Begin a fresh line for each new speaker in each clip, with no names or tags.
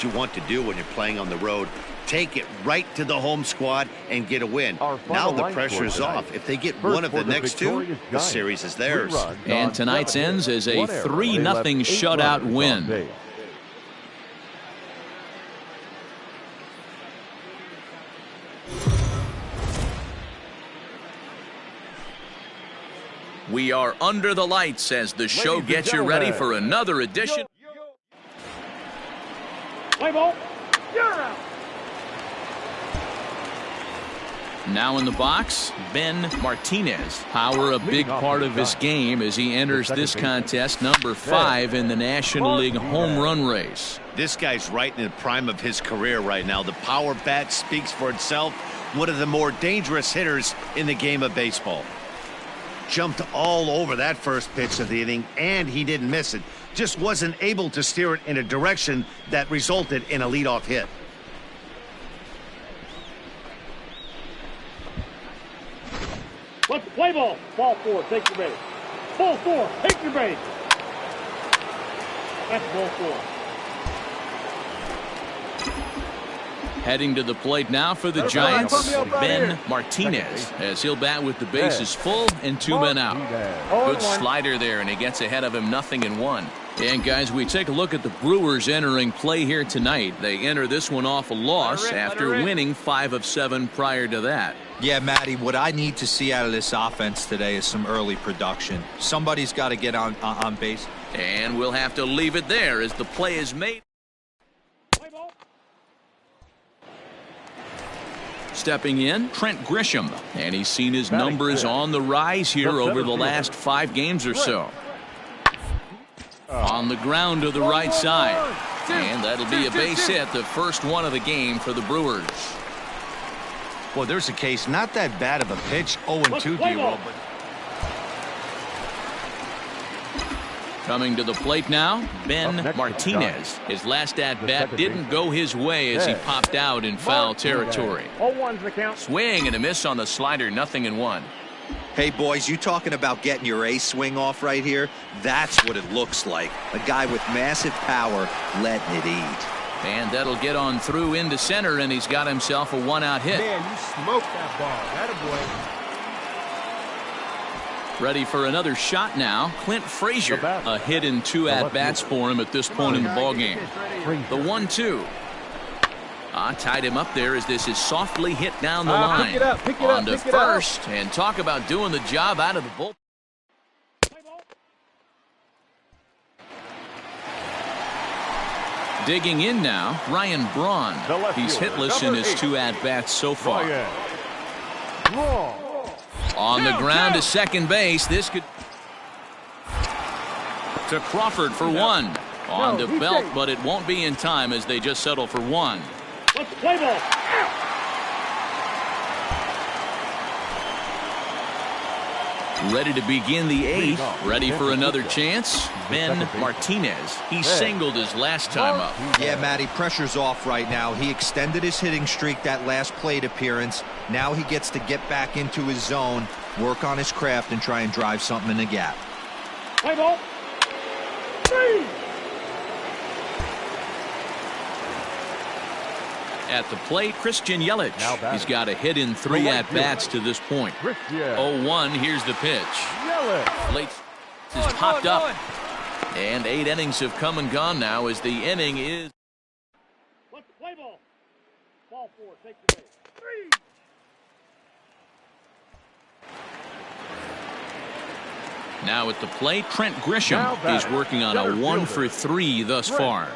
what you want to do when you're playing on the road. Take it right to the home squad and get a win. Now the pressure's off. If they get one of the next two, the series is theirs.
And tonight's ends as a 3-0 shutout win. We are under the lights as the show gets you ready for another edition.
Play ball. You're out.
Now in the box, Ben Martinez. Power a big part of his game as he enters this contest, number 5 in the National League home run race.
This guy's right in the prime of his career right now. The power bat speaks for itself. One of the more dangerous hitters in the game of baseball. Jumped all over that first pitch of the inning, and he didn't miss it. Just wasn't able to steer it in a direction that resulted in a leadoff hit.
Let's play ball. Ball 4, take your base. Ball 4, take your base. That's ball 4.
Heading to the plate now for the Giants, Ben Martinez, as he'll bat with the bases full and 2 men out. Good slider there, and he gets ahead of him, 0-1. And guys, we take a look at the Brewers entering play here tonight. They enter this one off a loss after winning 5 of 7 prior to that.
Yeah, Matty, what I need to see out of this offense today is some early production. Somebody's got to get on base.
And we'll have to leave it there as the play is made. Stepping in, Trent Grisham, and he's seen his numbers on the rise here over the last 5 games or so. On the ground to the right side, and that'll be a base hit, the first one of the game for the Brewers.
Well, there's a case, not that bad of a pitch, 0-2, D-Roll, but...
Coming to the plate now, Ben Martinez. His last at-bat didn't go his way as he popped out in foul territory.
0-1's the count.
Swing and a miss on the slider, 0-1.
Hey, boys, you talking about getting your ace swing off right here? That's what it looks like. A guy with massive power letting it eat.
And that'll get on through into center, and he's got himself a 1-out hit.
Man, you smoked that ball. Attaboy.
Ready for another shot now. Clint Frazier, a hit in 2 at-bats for him at this point in the ballgame. The 1-2. Tied him up there as this is softly hit down the line. On to first, and talk about doing the job out of the bullpen. Digging in now, Ryan Braun. He's hitless in his 2 at-bats so far. On the ground to second base. This could to Crawford for 1. On to Belt, but it won't be in time as they just settle for 1.
Let's play ball.
Ready to begin the 8th. Ready for another chance. Ben Martinez. He singled his last time up.
Yeah, Matty, pressure's off right now. He extended his hitting streak that last plate appearance. Now he gets to get back into his zone, work on his craft, and try and drive something in the gap.
Play ball. 3.
At the plate, Christian Yelich. He's got a hit in 3 at-bats to this point. 0-1, here's the pitch. Late has popped up. And 8 innings have come and gone now as the inning is.
Let's play ball. Ball 4, take the base. 3.
Now at the plate, Trent Grisham. He's working on a 1-for-3 thus far.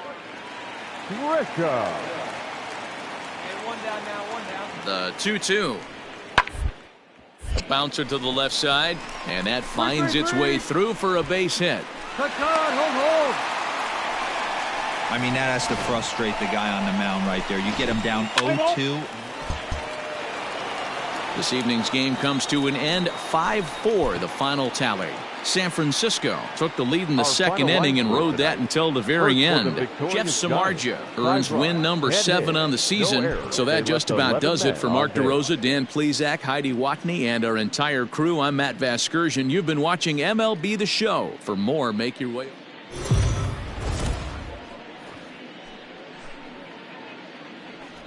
The 2-2. Bouncer to the left side, and that finds its way through for a base hit.
I mean, that has to frustrate the guy on the mound right there. You get him down 0-2.
This evening's game comes to an end, 5-4, the final tally. San Francisco took the lead in the second inning and rode that until the very end. Jeff Samardzija earns win number 7 on the season. So that just about does it for Mark DeRosa, Dan Plesac, Heidi Watney, and our entire crew. I'm Matt Vasgersian. You've been watching MLB The Show. For more, make your way.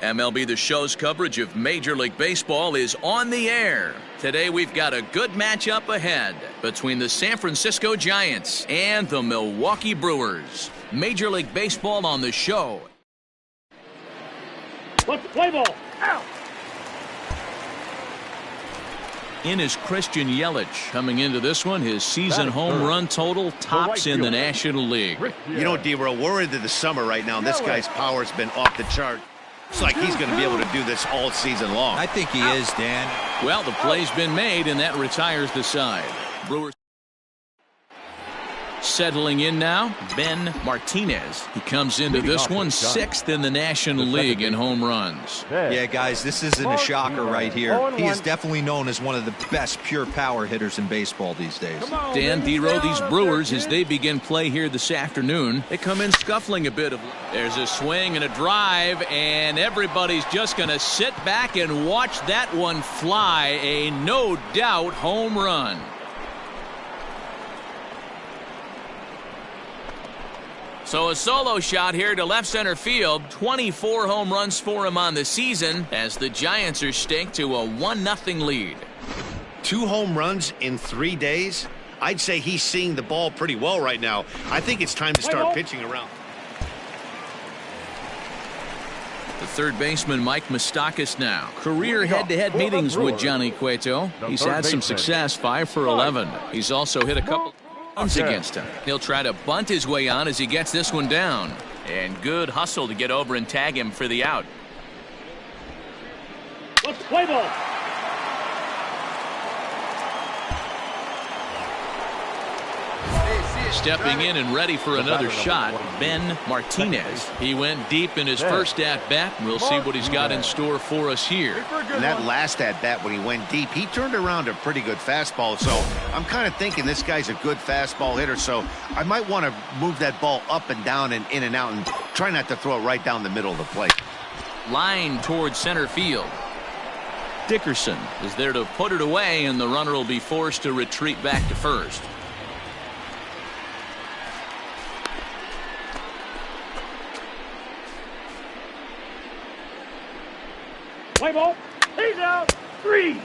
MLB The Show's coverage of Major League Baseball is on the air. Today we've got a good matchup ahead between the San Francisco Giants and the Milwaukee Brewers. Major League Baseball on The Show.
Let's play ball. Out.
In is Christian Yelich. Coming into this one, his season home run total tops in the National League.
You know, D-Row, we're into the summer right now. This guy's power's been off the chart. It's like he's going to be able to do this all season long.
I think he is, Dan.
Well, the play's been made, and that retires the side. Brewers settling in now, Ben Martinez. He comes into this one 6th in the National League in home runs.
Yeah, guys, this isn't a shocker right here. He is definitely known as one of the best pure power hitters in baseball these days.
Dan, D-Row, these Brewers, as they begin play here this afternoon, they come in scuffling a bit. There's a swing and a drive, and everybody's just going to sit back and watch that one fly. A no-doubt home run. So a solo shot here to left center field. 24 home runs for him on the season as the Giants are staked to a 1-0 lead.
2 home runs in 3 days? I'd say he's seeing the ball pretty well right now. I think it's time to start pitching around.
The third baseman, Mike Moustakas, now. Career head-to-head meetings with Johnny Cueto. He's had some success, 5 for 11. He's also hit a couple against him. He'll try to bunt his way on as he gets this one down. And good hustle to get over and tag him for the out.
Let's play ball.
Stepping in and ready for another shot, Ben Martinez. He went deep in his first at-bat. We'll see what he's got in store for us here.
And that last at-bat when he went deep, he turned around a pretty good fastball. So I'm kind of thinking this guy's a good fastball hitter. So I might want to move that ball up and down and in and out and try not to throw it right down the middle of the plate.
Line towards center field. Dickerson is there to put it away, and the runner will be forced to retreat back to first.
Play ball. He's out. 3.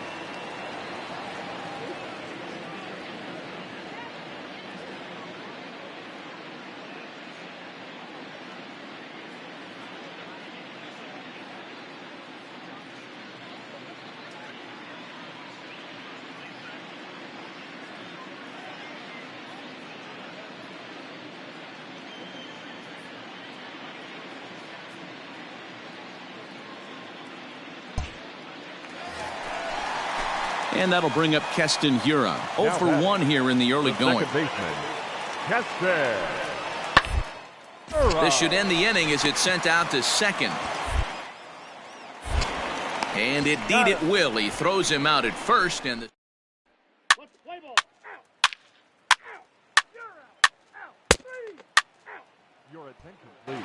And that'll bring up Keston Hiura. 0 for 1 here in the early going. This should end the inning as it's sent out to second. And indeed it will. He throws him out at first. And
Let's play ball.
Your attention, please.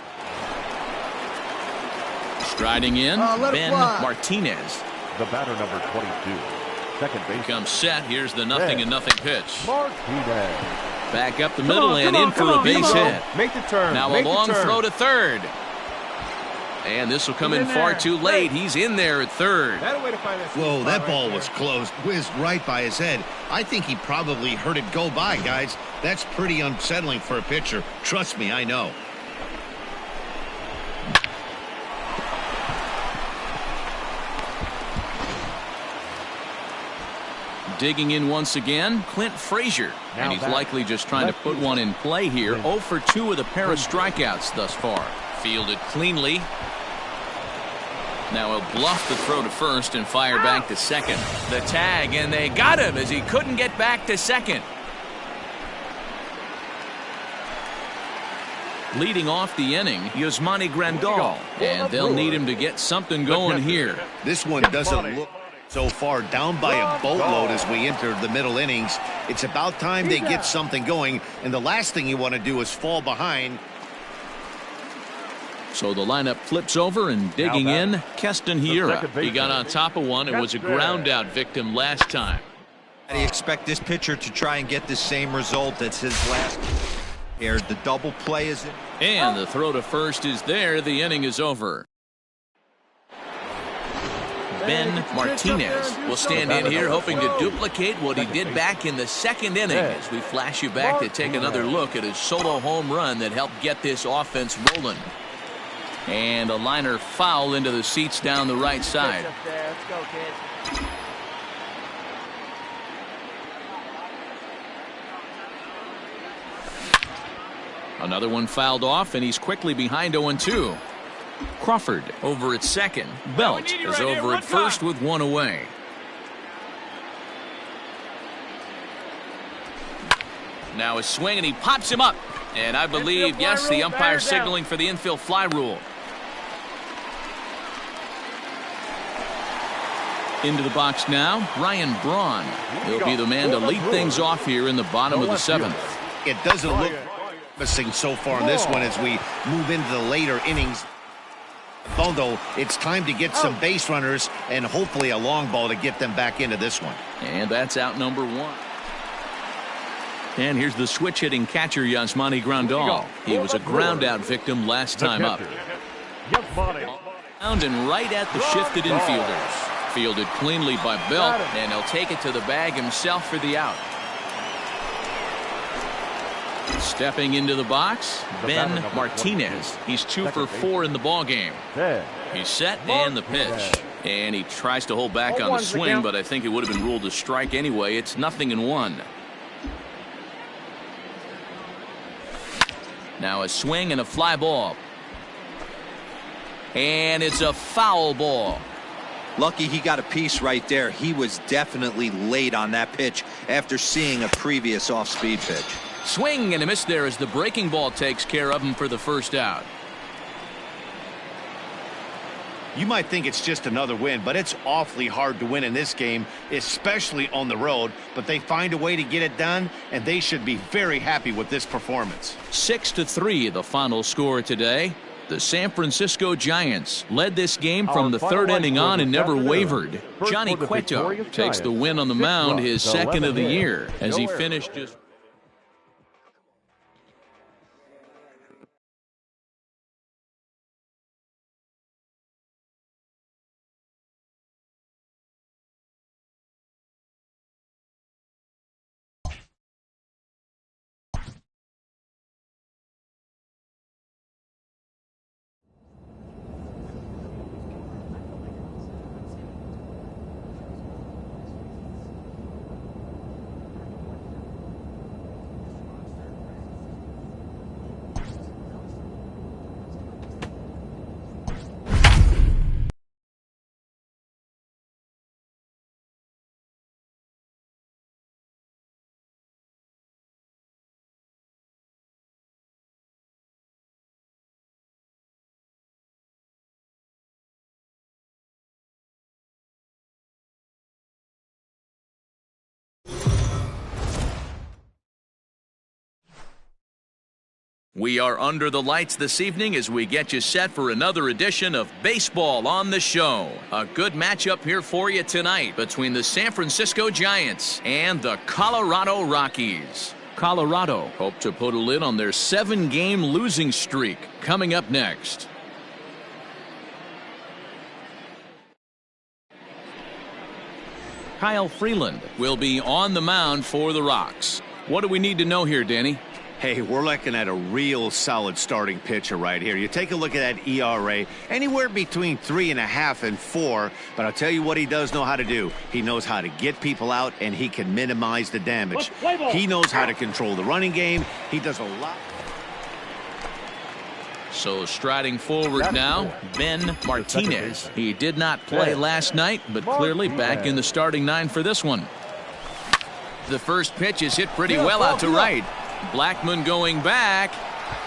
striding in, Ben Martinez.
The batter, number 22. Second base.
Comes set. Here's the 0-0 pitch.
Martinez.
Back up the middle and in for a base hit.
Make the turn.
Now a long throw to third. And this will come in far too late. He's in there at third.
Whoa, that ball was close. Whizzed right by his head. I think he probably heard it go by, guys. That's pretty unsettling for a pitcher. Trust me, I know.
Digging in once again, Clint Frazier. And he's likely just trying to put one in play here. 0 for 2 with a pair of strikeouts thus far. Fielded cleanly. Now he'll bluff the throw to first and fire back to second. The tag, and they got him as he couldn't get back to second. Leading off the inning, Yasmani Grandal. And they'll need him to get something going here.
This one doesn't look so far down by a boatload as we enter the middle innings. It's about time they get something going, and the last thing you want to do is fall behind.
So the lineup flips over, and digging in, Keston Hiura. He got on top of one and was a ground out victim last time.
How do you expect this pitcher to try and get the same result that's his last here? The double play is in.
And the throw to first is there. The inning is over. Ben Martinez will stand in here hoping to duplicate what he did back in the second inning as we flash you back to take another look at his solo home run that helped get this offense rolling. And a liner foul into the seats down the right side.
Let's go, kid.
Another one fouled off, and he's quickly behind 0-2. Crawford over at second. Belt is over at first with one away. Now a swing, and he pops him up. And I believe, yes, the umpire signaling for the infield fly rule. Into the box now, Ryan Braun. He'll be the man to lead things off here in the bottom of the seventh.
It doesn't look missing so far in this one as we move into the later innings. Although it's time to get some base runners and hopefully a long ball to get them back into this one.
And that's out number one. And here's the switch hitting catcher Yasmani Grandal. He was a ground out victim last time up. Found and right at the shifted infielders. Fielded cleanly by Belt, and he'll take it to the bag himself for the out. Stepping into the box, Ben Martinez. He's 2 for 4 in the ball game. He's set and the pitch. And he tries to hold back on the swing, but I think it would have been ruled a strike anyway. It's 0-1. Now a swing and a fly ball. And it's a foul ball.
Lucky he got a piece right there. He was definitely late on that pitch after seeing a previous off-speed pitch.
Swing and a miss there as the breaking ball takes care of him for the first out.
You might think it's just another win, but it's awfully hard to win in this game, especially on the road. But they find a way to get it done, and they should be very happy with this performance.
6-3 the final score today. The San Francisco Giants led this game from the third inning on and never wavered. Johnny Cueto takes the win on the mound, his second of the year, as he finished just... We are under the lights this evening as we get you set for another edition of Baseball on the Show. A good matchup here for you tonight between the San Francisco Giants and the Colorado Rockies. Colorado hope to put a lid on their 7-game losing streak. Coming up next. Kyle Freeland will be on the mound for the Rocks. What do we need to know here, Danny?
Hey, we're looking at a real solid starting pitcher right here. You take a look at that ERA, anywhere between 3.5 and 4. But I'll tell you what he does know how to do. He knows how to get people out, and he can minimize the damage. He knows how to control the running game. He does a lot.
So striding forward now, Ben Martinez. He did not play last night, but clearly back in the starting 9 for this one. The first pitch is hit pretty well out to right. Blackmon going back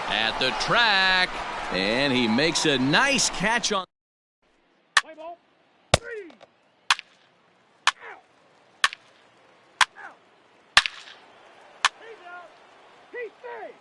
at the track, and he makes a nice catch on.
Play ball. 3. Out. Out. He's out. He's safe.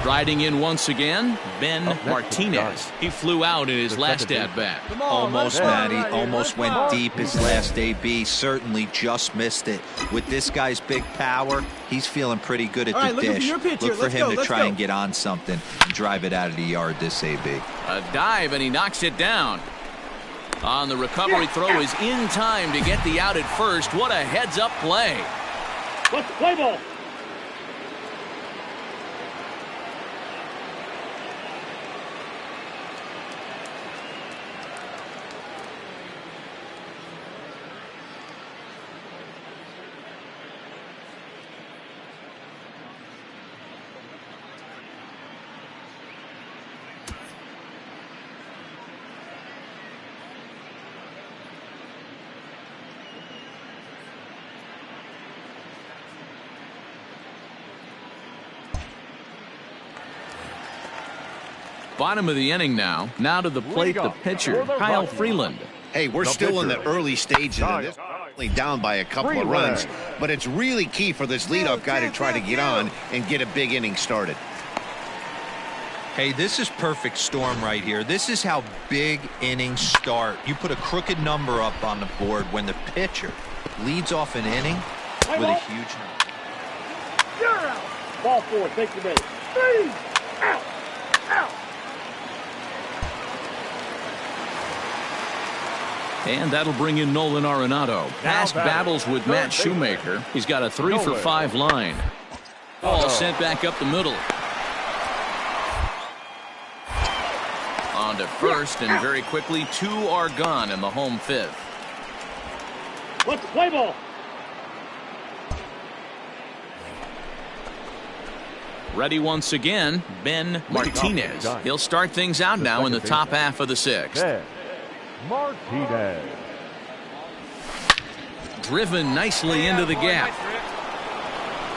Striding in once again, Ben Martinez. He flew out in his last at-bat.
Almost, Matty. Almost went deep his last AB. Certainly just missed it. With this guy's big power, he's feeling pretty good at the dish. Look for him to try and get on something and drive it out of the yard this AB.
A dive, and he knocks it down. On the recovery throw is in time to get the out at first. What a heads-up play.
Let's play ball.
Bottom of the inning now. Now to the plate, the pitcher, Kyle Freeland.
Hey, we're still in the early stages of this. Only down by a couple of runs, but it's really key for this leadoff guy to try to get on and get a big inning started.
Hey, this is perfect storm right here. This is how big innings start. You put a crooked number up on the board when the pitcher leads off an inning with a huge number.
You're out. Ball 4, take the base. 3, out, out.
And that'll bring in Nolan Arenado. Past battles with Matt Shoemaker. He's got a 3-for-5 line. Ball sent back up the middle. On to first, and very quickly, 2 are gone in the home 5th.
Let's play ball.
Ready once again, Ben Martinez. He'll start things out now in the top half of the 6th.
Martinez.
Driven nicely into the gap.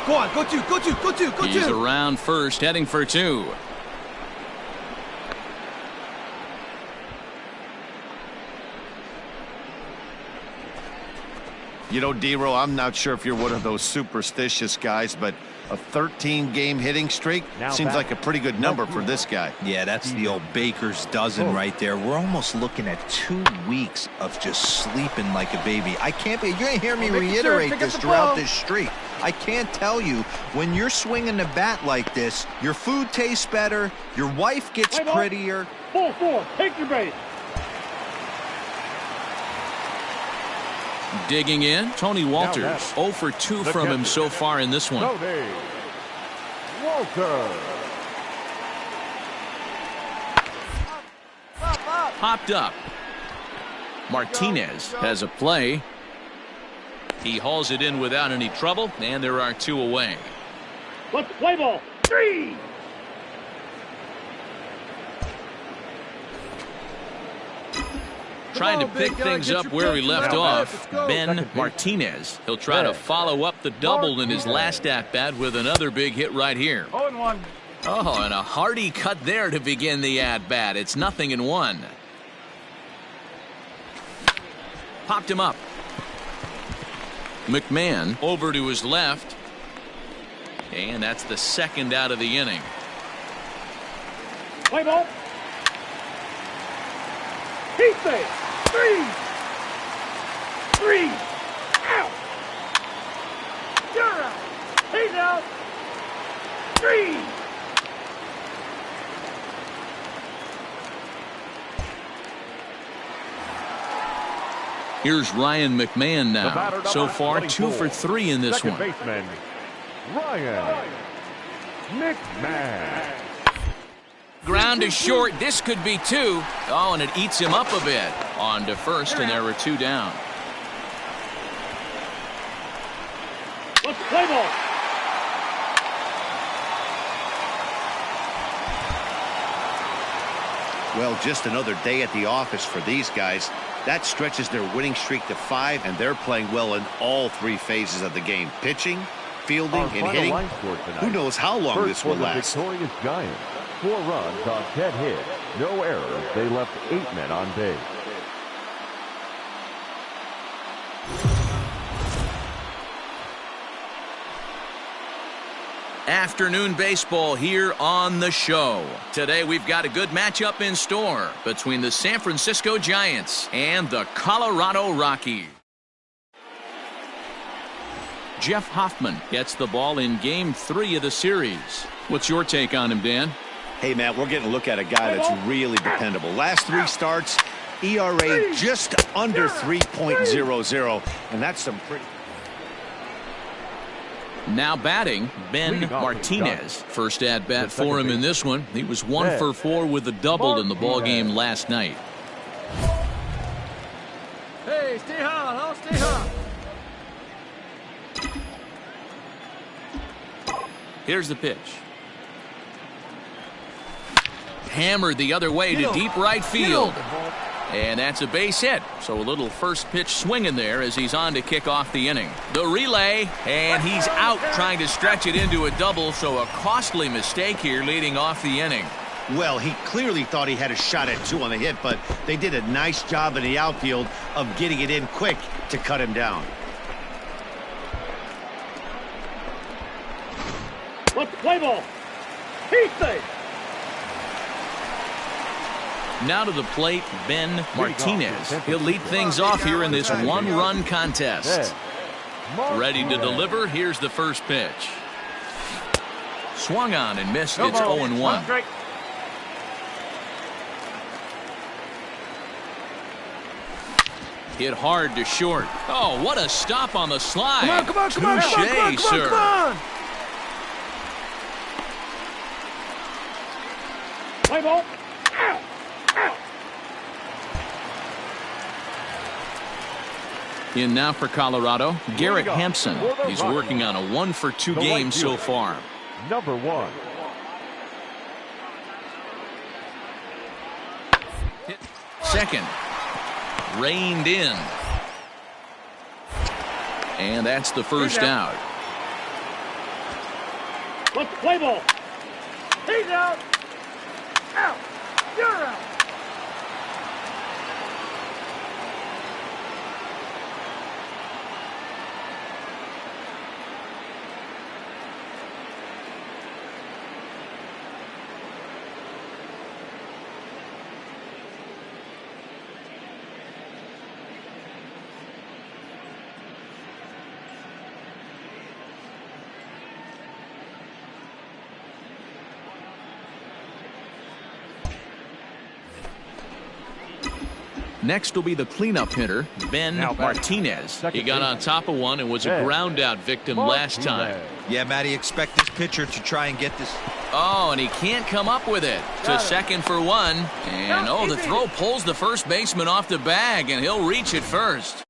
Go on, go two.
He's around first, heading for 2.
You know, D-Row, I'm not sure if you're one of those superstitious guys, but a 13-game hitting streak seems like a pretty good number for this guy.
Yeah, that's the old baker's dozen right there. We're almost looking at 2 weeks of just sleeping like a baby. I can't be. You're going to hear me reiterate this throughout this streak. I can't tell you, when you're swinging the bat like this, your food tastes better, your wife gets prettier.
Ball 4, take your base.
Digging in, Tony Walters. 0 for 2 from him so far in this one.
Tony Walters.
Popped up. Martinez has a play. He hauls it in without any trouble, and there are 2 away.
Let's play ball. 3.
Trying to pick things up where he left off, Ben Martinez. He'll try to follow up the double in his last at-bat with another big hit right here.
0-1.
Oh, and a hearty cut there to begin the at-bat. It's 0-1. Popped him up. McMahon over to his left. And that's the 2nd out of the inning.
Play ball. He's safe. 3. Out. You're out. He's out. 3.
Here's Ryan McMahon now. So far, 2 for 3 in this one.
Baseman, Ryan McMahon.
Ground is short. This could be 2. Oh, and it eats him up a bit. On to first, and there were 2 down.
Let's play ball.
Well, just another day at the office for these guys. That stretches their winning streak to 5, and they're playing well in all 3 phases of the game. Pitching, fielding, and hitting. Who knows how long this will last.
Victorious Giants. 4 runs on 10 hits, no errors. They left 8 men on base.
Afternoon baseball here on the show. Today we've got a good matchup in store between the San Francisco Giants and the Colorado Rockies. Jeff Hoffman gets the ball in Game 3 of the series. What's your take on him, Dan?
Hey, Matt, we're getting a look at a guy that's really dependable. Last 3 starts, ERA just under 3.00, and that's some pretty...
Now batting, Ben Martinez. First at bat for him in this one. He was 1 for 4 with a double in the ball game last night.
Hey, stay hard, huh? Stay hard.
Here's the pitch. Hammered the other way to deep right field. And that's a base hit. So a little first pitch swinging there as he's on to kick off the inning. The relay, and he's out trying to stretch it into a double, so a costly mistake here leading off the inning.
Well, he clearly thought he had a shot at 2 on the hit, but they did a nice job in the outfield of getting it in quick to cut him down.
Let's play ball. He's safe.
Now to the plate, Ben Martinez. He'll lead things off here in this one-run contest. Ready to deliver. Here's the first pitch. Swung on and missed. It's 0-1. Hit hard to short. Oh, what a stop on the slide.
Come on,
Touché, sir.
Play ball.
In now for Colorado, Garrett Hampson. He's working on a 1-for-2 game so far.
Number 1.
Second. Reined in. And that's the first out.
Let's play ball. He's out. Out. You're out.
Next will be the cleanup hitter, Ben Martinez. He got on top of one and was a ground out victim last time.
Yeah, Matty, expect this pitcher to try and get this.
Oh, and he can't come up with it. To second for 1. And, the throw pulls the first baseman off the bag, and he'll reach it first.